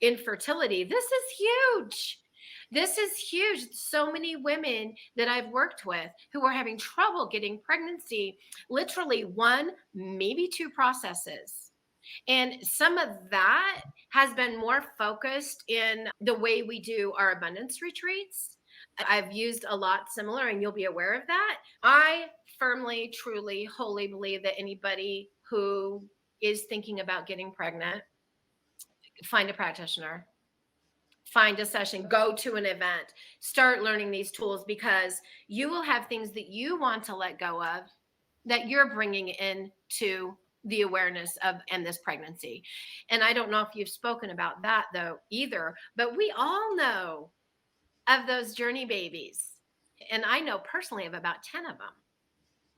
infertility. This is huge. This is huge. So many women that I've worked with who are having trouble getting pregnancy, literally one, maybe two processes. And some of that has been more focused in the way we do our abundance retreats. I've used a lot similar, and you'll be aware of that. I firmly, truly, wholly believe that anybody who is thinking about getting pregnant, find a practitioner, find a session, go to an event, start learning these tools, because you will have things that you want to let go of that you're bringing into the awareness of and this pregnancy. And I don't know if you've spoken about that though either, but we all know of those journey babies. And I know personally of about 10 of them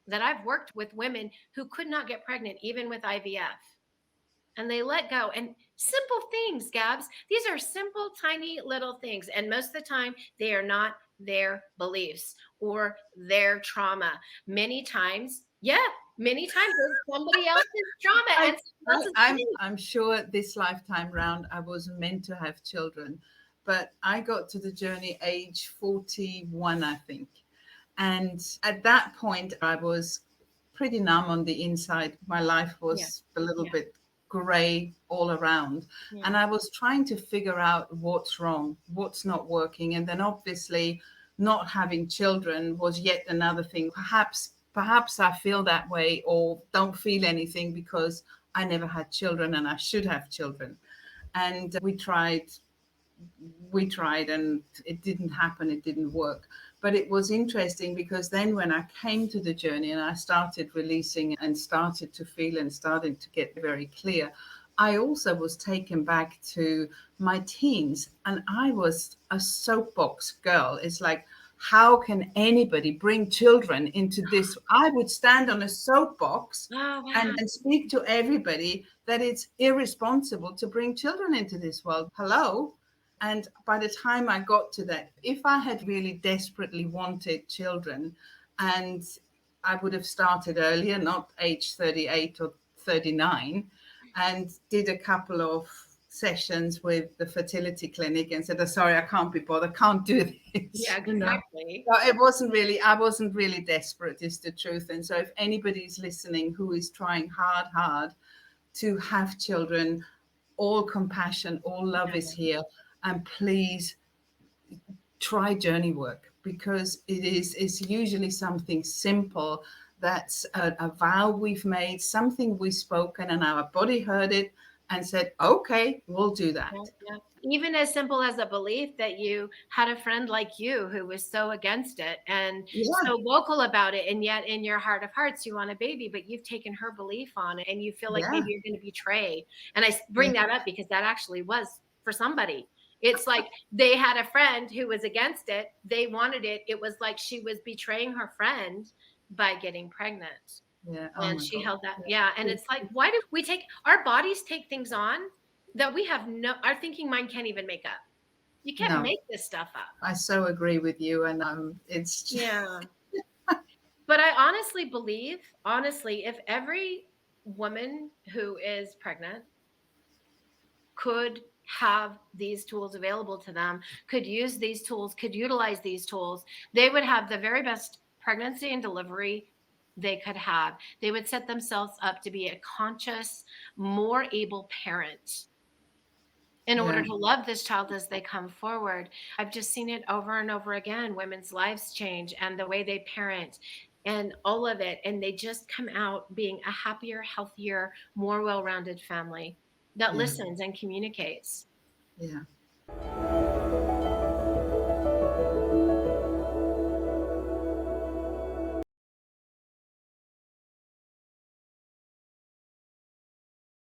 that I've worked with, women who could not get pregnant even with IVF, and they let go. And simple things, Gabs, these are simple, tiny little things. And most of the time, they are not their beliefs or their trauma. Many times, many times it's somebody else's trauma and someone else's belief. I'm sure this lifetime round I was meant to have children, but I got to the journey age 41, I think. And at that point, I was pretty numb on the inside. My life was a little bit gray all around. And I was trying to figure out what's wrong, what's not working. And then obviously not having children was yet another thing. Perhaps I feel that way or don't feel anything because I never had children and I should have children. And we tried and it didn't happen. It didn't work. But it was interesting because then when I came to the journey and I started releasing and started to feel and started to get very clear, I also was taken back to my teens, and I was a soapbox girl. It's like, how can anybody bring children into this? I would stand on a soapbox and speak to everybody that it's irresponsible to bring children into this world. Hello? And by the time I got to that, if I had really desperately wanted children, and I would have started earlier, not age 38 or 39, and did a couple of sessions with the fertility clinic and said, oh, sorry, I can't be bothered, can't do this. Yeah, exactly. So I wasn't really desperate, is the truth. And so if anybody's listening who is trying hard to have children, all compassion, all love is here. And please try journey work, because it's usually something simple. That's a vow we've made, something we've spoken, and our body heard it and said, okay, we'll do that. Yeah. Even as simple as a belief that you had a friend like you who was so against it and so vocal about it, and yet in your heart of hearts you want a baby, but you've taken her belief on it and you feel like maybe you're going to betray. And I bring that up because that actually was for somebody. It's like they had a friend who was against it. They wanted it. It was like she was betraying her friend by getting pregnant. Yeah. And she held that. Yeah. And it's like, why do we take, our bodies take things on that we have our thinking mind can't even make up. You can't make this stuff up. I so agree with you. And it's just... But I honestly believe, if every woman who is pregnant could have these tools available to them, could use these tools, could utilize these tools, they would have the very best pregnancy and delivery they could have. They would set themselves up to be a conscious, more able parent in order to love this child as they come forward. I've just seen it over and over again. Women's lives change and the way they parent and all of it. And they just come out being a happier, healthier, more well-rounded family that listens and communicates. Yeah.